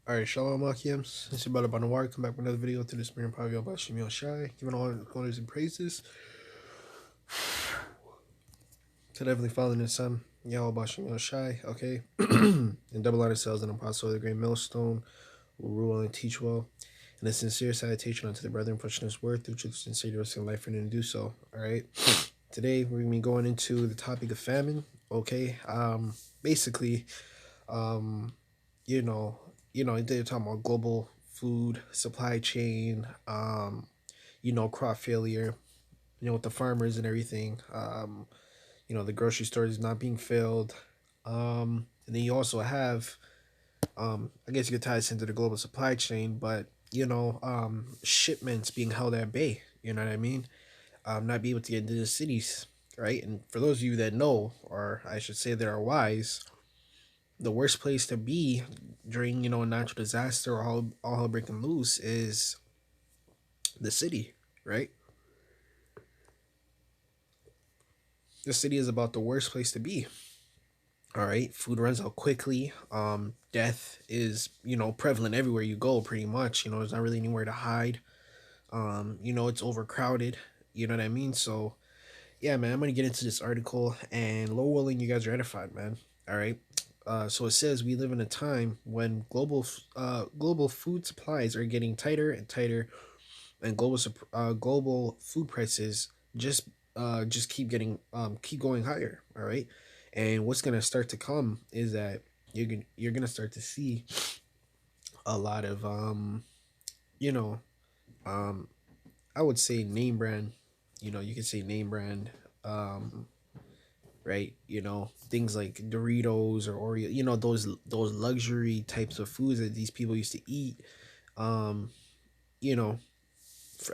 Alright, Shalom Akiams. This is about War. Come back with another video to this mirror probably about Yahawashi. Giving all honors and praises to the Heavenly Father and His Son, Yahawashi, okay? And double honor cells and apostle of the great millstone will rule and teach well. And a sincere salutation unto the brethren pushing this word through truth, sincerity, risk, and life, and to do so. Alright. Today we're gonna be going into the topic of famine. Okay. Basically, um, you know, they're talking about global food supply chain, crop failure, with the farmers and everything, the grocery stores not being filled. And then you also have, I guess you could tie this into the global supply chain, but, shipments being held at bay, you know what I mean? Not be able to get into the cities, right? And for those of you that know, or I should say that are wise, the worst place to be during a natural disaster or all hell breaking loose is the city, right? The city is about the worst place to be. All right, food runs out quickly. Death is prevalent everywhere you go, pretty much. There's not really anywhere to hide. It's overcrowded. You know what I mean? So yeah, man, I'm gonna get into this article, and low willing, you guys are edified, man. All right. So it says we live in a time when global food supplies are getting tighter and tighter, and global food prices just keep going higher. All right, and what's gonna start to come is that you're gonna start to see a lot of you know um I would say name brand. You can say name brand. Right? Things like Doritos or Oreo. Those luxury types of foods that these people used to eat. Um, you know,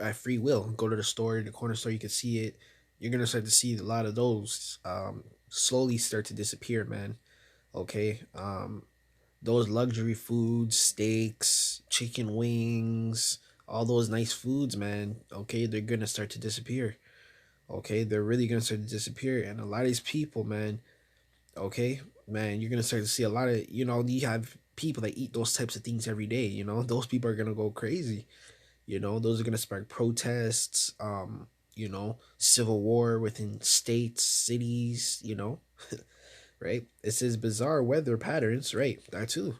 at free will. Go to the store, the corner store, you can see it. You're gonna start to see a lot of those slowly start to disappear, man. Okay. Those luxury foods, steaks, chicken wings, all those nice foods, man. Okay, they're gonna start to disappear. Okay, they're really gonna start to disappear, and a lot of these people, man. Okay, man, you're gonna start to see a lot of you have people that eat those types of things every day. Those people are gonna go crazy. Those are gonna spark protests. Civil war within states, cities. Right? It says bizarre weather patterns. Right, that too.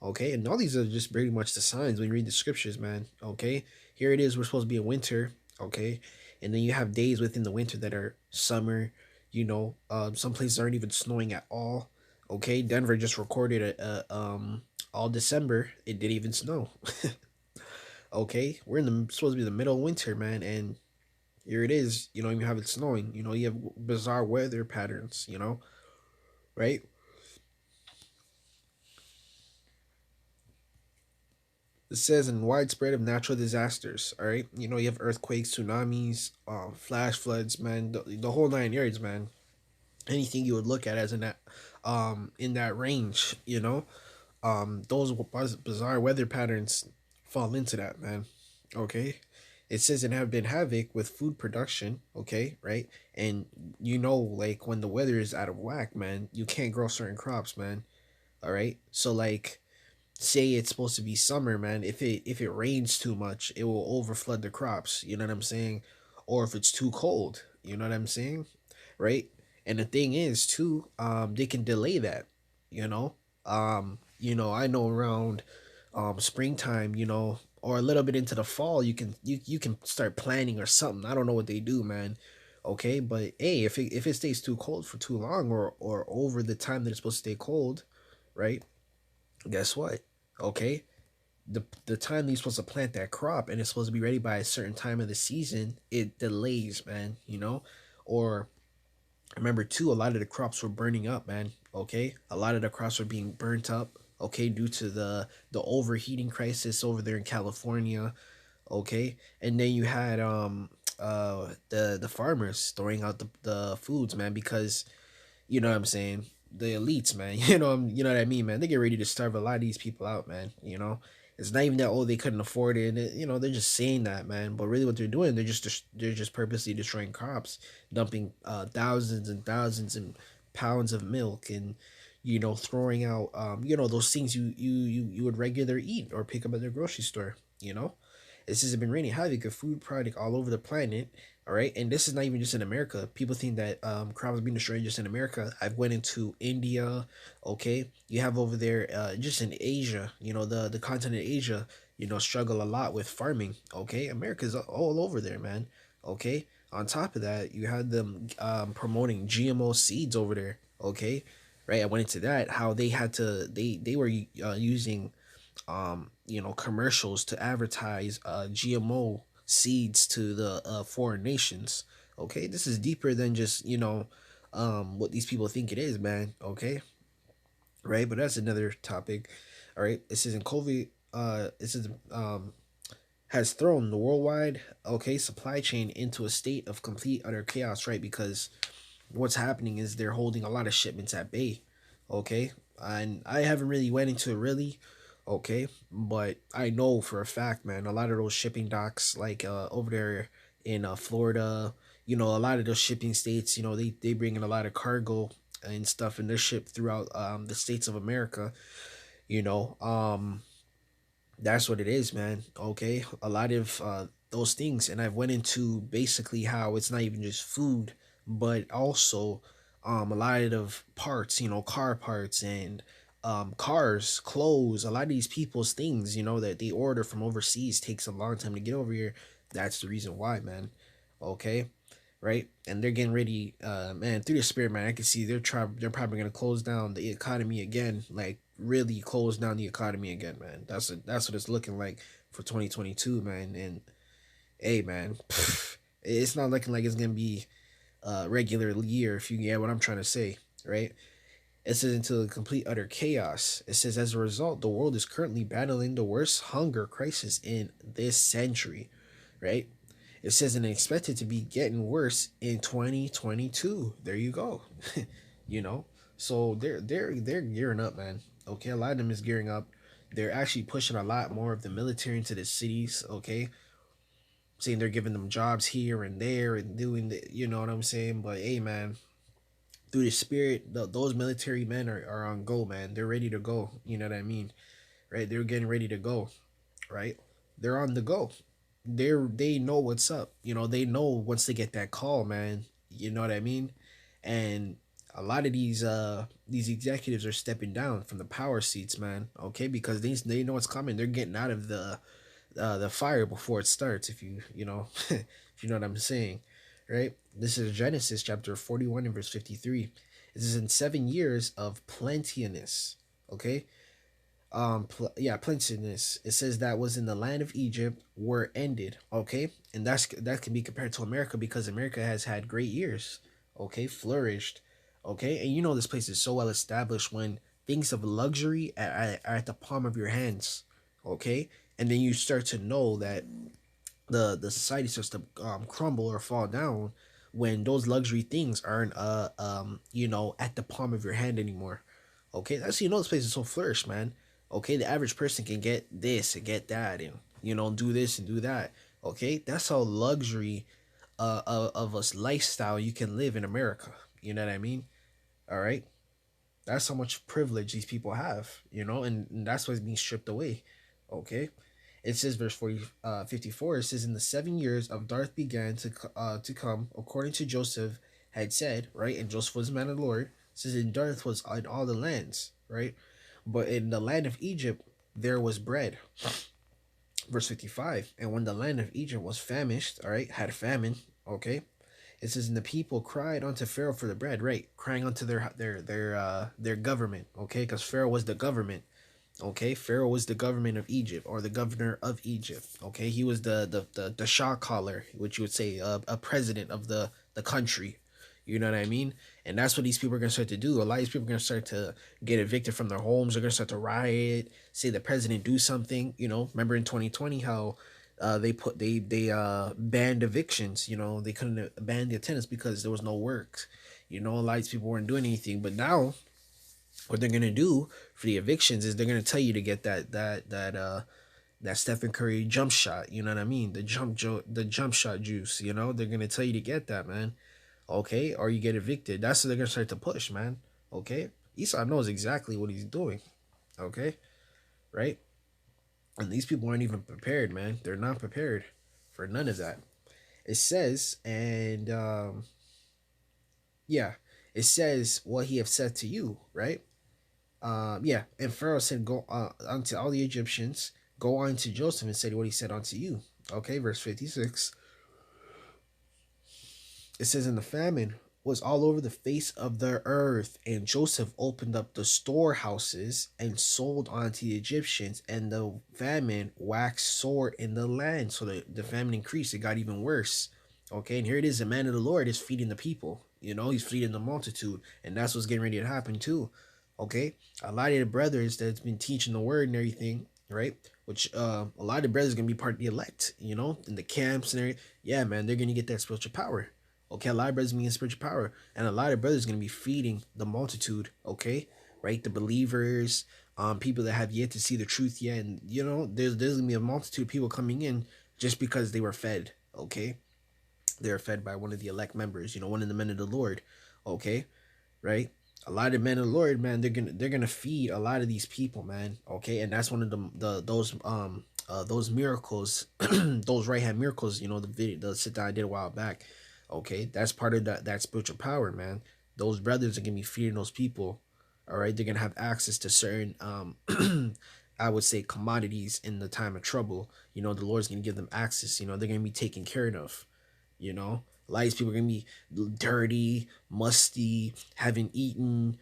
Okay, and all these are just pretty much the signs when you read the scriptures, man. Okay, here it is. We're supposed to be in winter. Okay, and then you have days within the winter that are summer. Some places aren't even snowing at all. Okay, Denver just recorded all December. It didn't even snow. Okay, we're in the supposed to be the middle of winter, man, and here it is. You don't even have it snowing. You have bizarre weather patterns. Right? It says in widespread of natural disasters. All right, you have earthquakes, tsunamis, flash floods, man, the whole nine yards, man. Anything you would look at as in that range, those bizarre weather patterns fall into that, man. Okay, it says it have been havoc with food production. Okay, right, and like when the weather is out of whack, man, you can't grow certain crops, man. All right, so like say it's supposed to be summer, man. If it rains too much, it will overflood the crops. You know what I'm saying? Or if it's too cold, you know what I'm saying? Right? And the thing is too, they can delay that, you know? I know around springtime, or a little bit into the fall, you can start planning or something. I don't know what they do, man. Okay, but hey, if it stays too cold for too long or over the time that it's supposed to stay cold, right? Guess what? Okay, the time that you're supposed to plant that crop and it's supposed to be ready by a certain time of the season, it delays, man. Or remember too, a lot of the crops were burning up, man. Okay, a lot of the crops were being burnt up. Okay, due to the overheating crisis over there in California. Okay, and then you had the farmers throwing out the foods, man, because you know what I'm saying, the elites, man. You know what I mean, man. They get ready to starve a lot of these people out, man. It's not even that they couldn't afford it. They're just saying that, man. But really, what they're doing, they're just purposely destroying crops, dumping thousands and thousands and pounds of milk and throwing out those things you would regular eat or pick up at the grocery store. This has been raining havoc of food product all over the planet. All right, and this is not even just in America. People think that crops being destroyed just in America. I've went into India. Okay, you have over there just in Asia. The continent of Asia. Struggle a lot with farming. Okay, America's all over there, man. Okay, on top of that, you had them promoting GMO seeds over there. Okay, right. I went into that how they had to they were using commercials to advertise GMO seeds to the foreign nations. Okay, this is deeper than just what these people think it is, man. Okay, right, but that's another topic. All right, it says in COVID, this is has thrown the worldwide supply chain into a state of complete utter chaos, right? Because what's happening is they're holding a lot of shipments at bay. Okay, and I haven't really went into it really. Okay, but I know for a fact, man, a lot of those shipping docks, like over there in Florida, a lot of those shipping states, they bring in a lot of cargo and stuff, and they're shipped throughout the states of America. You know, that's what it is, man. Okay, a lot of those things, and I've went into basically how it's not even just food, but also a lot of parts, car parts and cars, clothes. A lot of these people's things, that they order from overseas takes a long time to get over here. That's the reason why, man. Okay, right? And they're getting ready, man, through the spirit, man. I can see they're probably gonna close down the economy again, like really close down the economy again, man. That's what it's looking like for 2022, man. And hey, man, it's not looking like it's gonna be a regular year, if you get what I'm trying to say, right? It says into complete utter chaos. It says as a result, the world is currently battling the worst hunger crisis in this century, right? It says and expected to be getting worse in 2022. There you go. you know, so they're gearing up, man. Okay, a lot of them is gearing up. They're actually pushing a lot more of the military into the cities. Okay, saying they're giving them jobs here and there and doing the, you know what I'm saying. But hey, man, through the spirit, those military men are on go, man. They're ready to go. You know what I mean, right? They're getting ready to go, right? They're on the go. They know what's up. They know once they get that call, man. You know what I mean? And a lot of these executives are stepping down from the power seats, man. Okay, because they know what's coming. They're getting out of the fire before it starts. If you know if you know what I'm saying, right? This is Genesis chapter 41 and verse 53. This is in 7 years of plenteousness. Okay, plenteousness. It says that was in the land of Egypt were ended. Okay, and that can be compared to America because America has had great years. Okay, flourished. Okay, and this place is so well established when things of luxury are at the palm of your hands. Okay, and then you start to know that the society starts to crumble or fall down when those luxury things aren't at the palm of your hand anymore. Okay, that's this place is so flourished, man. Okay, the average person can get this and get that, and do this and do that. Okay, that's how luxury of a lifestyle you can live in America. You know what I mean? All right, that's how much privilege these people have. And that's what's being stripped away. Okay, it says verse 54. It says in the 7 years of Darth began to come according to Joseph had said, right? And Joseph was the man of the Lord. It says in Darth was in all the lands, right? But in the land of Egypt there was bread. Verse 55. And when the land of Egypt was famished, all right, had famine, okay. It says, and the people cried unto Pharaoh for the bread, right? Crying unto their government, okay, because Pharaoh was the government. Okay, Pharaoh was the government of Egypt or the governor of Egypt. Okay, he was the shah caller, which you would say a president of the country. You know what I mean? And that's what these people are gonna start to do. A lot of these people are gonna start to get evicted from their homes. They're gonna start to riot, say the president do something. Remember in 2020 how they banned evictions. They couldn't ban the attendance because there was no work. A lot of these people weren't doing anything. But now what they're gonna do for the evictions is they're gonna tell you to get that Stephen Curry jump shot. You know what I mean? The jump shot juice. They're gonna tell you to get that, man. Okay, or you get evicted. That's what they're gonna start to push, man. Okay, Esau knows exactly what he's doing. Okay, right? And these people aren't even prepared, man. They're not prepared for none of that. It says, and yeah, it says what he have said to you, right? Yeah, and Pharaoh said, "Go unto all the Egyptians, go on to Joseph and said what he said unto you." Okay, verse 56. It says, "In the famine was all over the face of the earth, and Joseph opened up the storehouses and sold unto the Egyptians, and the famine waxed sore in the land." So the famine increased, it got even worse. Okay, and here it is, the man of the Lord is feeding the people. He's feeding the multitude, and that's what's getting ready to happen too. Okay, a lot of the brothers that's been teaching the word and everything, right? Which a lot of the brothers gonna be part of the elect, in the camps and everything. Yeah, man, they're gonna get that spiritual power. Okay, a lot of brothers being spiritual power, and a lot of brothers going to be feeding the multitude. Okay, right, the believers, people that have yet to see the truth yet, and there's going to be a multitude of people coming in just because they were fed. Okay, they were fed by one of the elect members. One of the men of the Lord. Okay, right? A lot of men of the Lord, man, they're gonna feed a lot of these people, man. Okay, and that's one of those miracles, those right hand miracles. The video, the sit down I did a while back. Okay, that's part of that spiritual power, man. Those brothers are gonna be feeding those people. All right, they're gonna have access to certain I would say commodities in the time of trouble. The Lord's gonna give them access. They're gonna be taken care of. A lot of these people are gonna be dirty, musty, haven't eaten,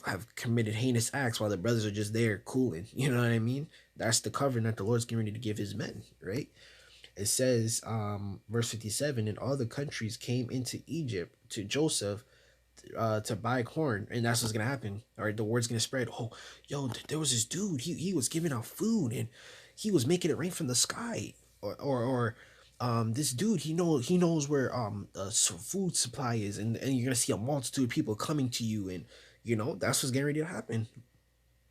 have committed heinous acts while the brothers are just there cooling. You know what I mean? That's the covering that the Lord's getting ready to give his men, right? It says, verse 57, and all the countries came into Egypt to Joseph to buy corn, and that's what's gonna happen. All right, the word's gonna spread. Oh, yo, there was this dude. He was giving out food, and he was making it rain from the sky. Or this dude, he knows where food supply is, and you're gonna see a multitude of people coming to you, and that's what's getting ready to happen.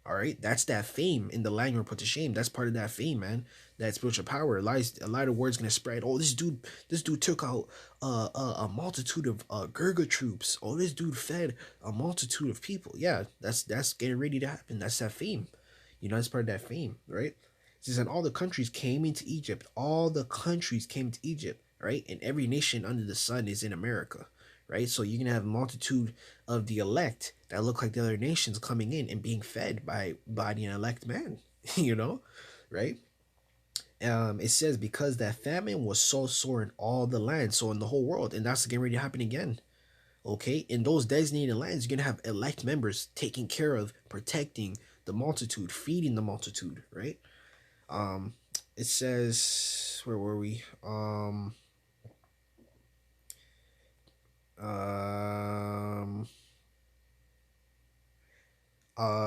All right, that's that fame in the land you're put to shame. That's part of that fame, man. That spiritual power. A lot of words gonna spread. Oh, this dude took out a multitude of Gurga troops. Oh, this dude fed a multitude of people. Yeah, that's getting ready to happen. That's that fame. That's part of that fame, right? It says, and all the countries came into Egypt. All the countries came to Egypt, right? And every nation under the sun is in America, right? So you're gonna have a multitude of the elect that look like the other nations coming in and being fed by the elect man, you know, right? It says because that famine was so sore in all the land, so in the whole world, and that's getting ready to happen again. Okay, in those designated lands, you're gonna have elect members taking care of, protecting the multitude, feeding the multitude, right? Um, it says, where were we? Um,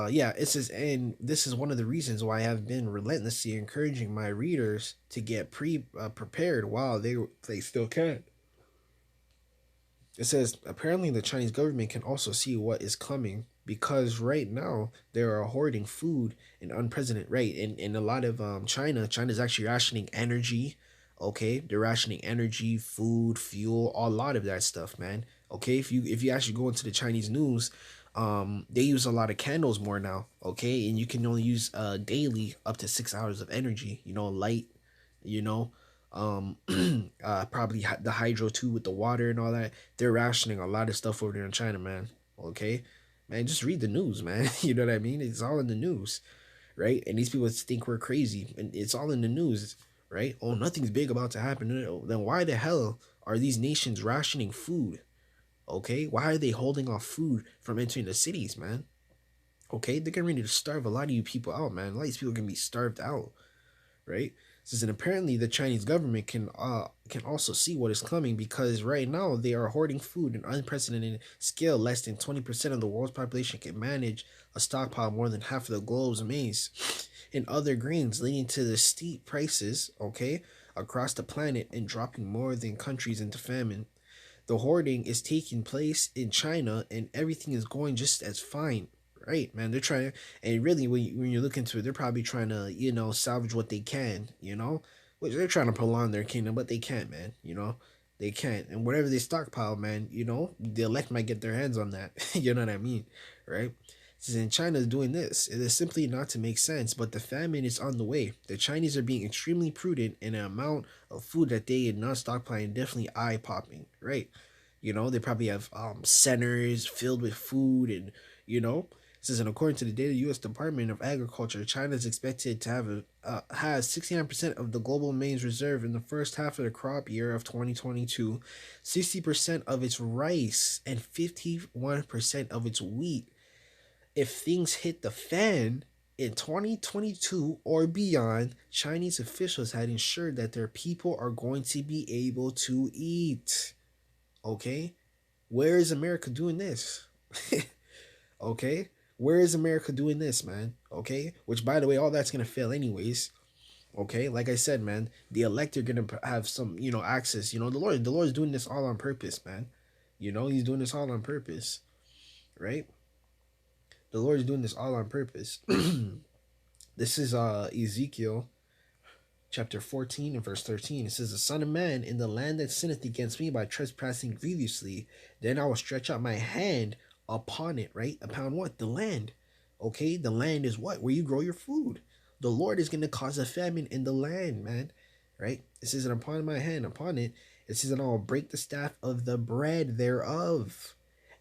yeah, it says, and this is one of the reasons why I have been relentlessly encouraging my readers to get prepared while they still can. It says apparently the Chinese government can also see what is coming because right now they are hoarding food in unprecedented rate. In a lot of China's actually rationing energy. Okay, they're rationing energy, food, fuel, a lot of that stuff, man. Okay, if you actually go into the Chinese news, they use a lot of candles more now. Okay, and you can only use daily up to 6 hours of energy. Light. You know, um probably the hydro too with the water and all that. They're rationing a lot of stuff over there in China, man. Okay, man, just read the news, man. You know what I mean? It's all in the news, right? And these people think we're crazy, and it's all in the news, right? Oh, nothing's big about to happen. No, then why the hell are these nations rationing food? Okay, why are they holding off food from entering the cities, man? Okay, they're getting ready to starve a lot of you people out, man. A lot of these people are gonna be starved out, right? Says, and apparently the Chinese government can also see what is coming because right now they are hoarding food in unprecedented scale. Less than 20% of the world's population can manage a stockpile more than half of the globe's maize and other grains, leading to the steep prices, okay, across the planet and dropping more than countries into famine. The hoarding is taking place in China and everything is going just as fine. Right, man. They're trying, and really, when you look into it, they're probably trying to, salvage what they can, which they're trying to prolong their kingdom, but they can't, man. They can't. And whatever they stockpile, man, the elect might get their hands on that. You know what I mean? right? It says, and China is doing this. It is simply not to make sense, but the famine is on the way. The Chinese are being extremely prudent, and the amount of food that they are not stockpiling definitely eye popping, right? They probably have centers filled with food, and you know, it says, and according to the data, U.S. Department of Agriculture, China is expected to have has 69% of the global maize reserve in the first half of the crop year of 2022, 60% of its rice, and 51% of its wheat. If things hit the fan in 2022 or beyond, Chinese officials had ensured that their people are going to be able to eat. Okay? Where is America doing this? Okay? Where is America doing this, man? Okay? Which, by the way, all that's going to fail anyways. Okay? Like I said, man, the elect are going to have some, access. The Lord's doing this all on purpose, man. He's doing this all on purpose, right? The Lord is doing this all on purpose. This is Ezekiel chapter 14 and verse 13. It says, the Son of Man, in the land that sinneth against me by trespassing grievously, then I will stretch out my hand upon it, right? Upon what? The land. Okay, the land is what? Where you grow your food. The Lord is going to cause a famine in the land, man. Right? It says, and upon my hand, upon it, it says, and I will break the staff of the bread thereof,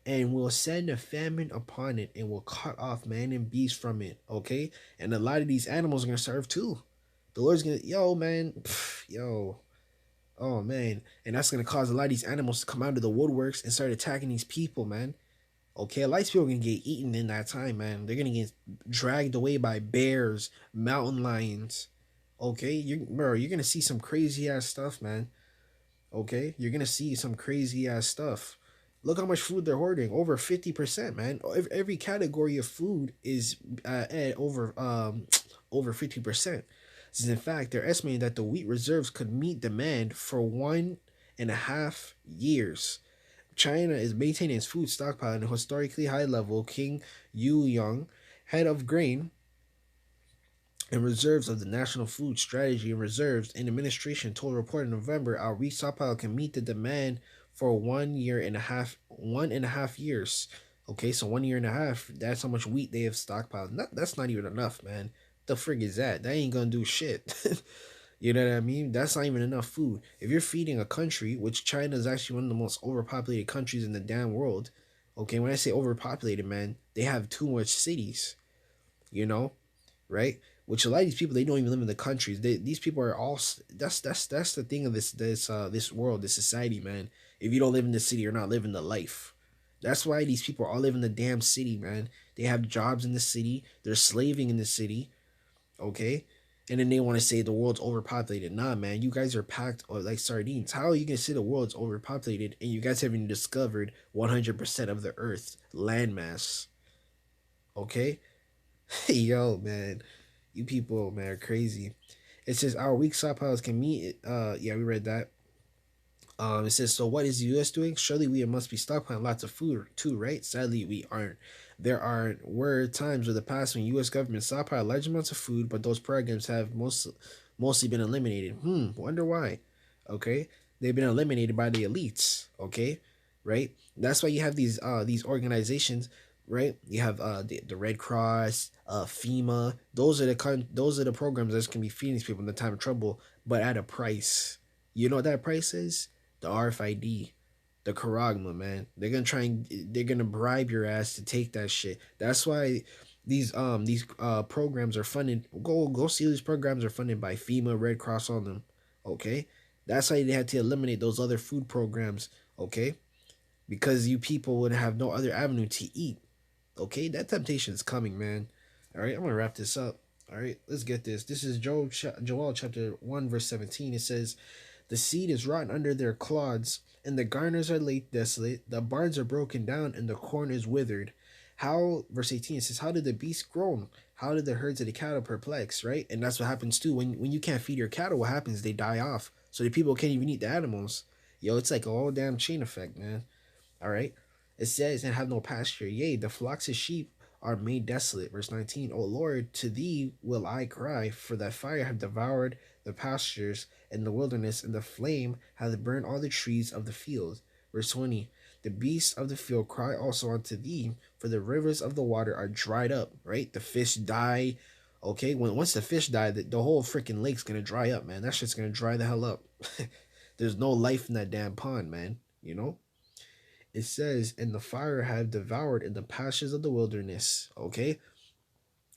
and will send a famine upon it, and will cut off man and beast from it. Okay? And a lot of these animals are going to starve too. The Lord's gonna, yo, man, yo, oh man, and that's gonna cause a lot of these animals to come out of the woodworks and start attacking these people, man. Okay, a lot of people are gonna get eaten in that time, man. They're gonna get dragged away by bears, mountain lions. Okay, you're gonna see some crazy ass stuff, man. Okay, you're gonna see some crazy ass stuff. Look how much food they're hoarding. Over 50%, man. Every category of food is at over 50%. In fact, they're estimating that the wheat reserves could meet demand for 1.5 years. China is maintaining its food stockpile at a historically high level. King Yu Young, head of grain and reserves of the National Food Strategy and Reserves and Administration, told a report in November our wheat stockpile can meet the demand for 1.5 years. Okay, so 1.5 years, that's how much wheat they have stockpiled. That's not even enough, man. The frig is that? That ain't gonna do shit. You know what I mean? That's not even enough food. If you're feeding a country, which China is actually one of the most overpopulated countries in the damn world, okay, when I say overpopulated, man, they have too much cities, you know, right? Which a lot of these people, they don't even live in the countries. These people are all, that's the thing of this world, this society, man. If you don't live in the city, you're not living the life. That's why these people all live in the damn city, man. They have jobs in the city. They're slaving in the city, okay? And then they want to say the world's overpopulated. Nah, man, you guys are packed like sardines. How are you gonna say the world's overpopulated and you guys haven't discovered 100% of the Earth's landmass? Okay, yo, man, you people, man, are crazy. It says our weak stockpiles can meet. Yeah, we read that. It says, so what is the U.S. doing? Surely we must be stockpiling lots of food too, right? Sadly, we aren't. Were times in the past when U.S. government stockpiled large amounts of food, but those programs have mostly been eliminated. Wonder why? Okay, they've been eliminated by the elites. Okay, right? That's why you have these organizations, right? You have the Red Cross, FEMA. Those are the programs that can be feeding these people in the time of trouble, but at a price. You know what that price is? The RFID, the Karagma, man. They're gonna bribe your ass to take that shit. That's why these programs are funded. Go see these programs are funded by FEMA, Red Cross, all them. Okay, that's why they had to eliminate those other food programs. Okay, because you people would have no other avenue to eat. Okay, that temptation is coming, man. All right, I'm gonna wrap this up. All right, let's get this. This is Joel chapter 1 verse 17. It says, the seed is rotten under their clods, and the garners are laid desolate. The barns are broken down, and the corn is withered. How, verse 18, it says, how did the beasts groan? How did the herds of the cattle perplex, right? And that's what happens too. When you can't feed your cattle, what happens? They die off. So the people can't even eat the animals. Yo, it's like a whole damn chain effect, man. All right. It says, and have no pasture. Yea, the flocks of sheep are made desolate. Verse 19, O Lord, to thee will I cry, for that fire have devoured the pastures and the wilderness, and the flame hath burned all the trees of the field. Verse 20, The beasts of the field cry also unto thee, for the rivers of the water are dried up, right? The fish die. Okay, once the fish die, the whole freaking lake's gonna dry up, man. That shit's gonna dry the hell up. There's no life in that damn pond, man. You know? It says, and the fire have devoured in the pastures of the wilderness. Okay?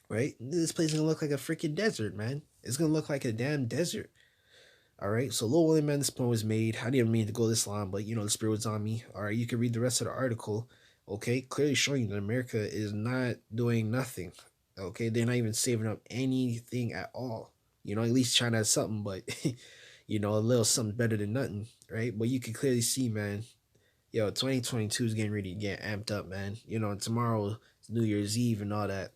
Right? This place is gonna look like a freaking desert, man. It's gonna look like a damn desert. All right, so Lil Willie, man, this poem was made. I didn't mean to go this long, but the spirit was on me. All right, you can read the rest of the article. Okay, clearly showing you that America is not doing nothing. Okay, they're not even saving up anything at all. At least China has something, but a little something better than nothing, right? But you can clearly see, man. 2022 is getting ready to get amped up, man. And tomorrow is New Year's Eve and all that.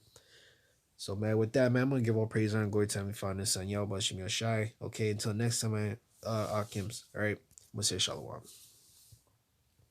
So, man, with that, man, I'm going to give all praise and glory to Heavenly Father and Son, Yahawashi. Okay, until next time, man, Akims. All right, I'm going to say shalom.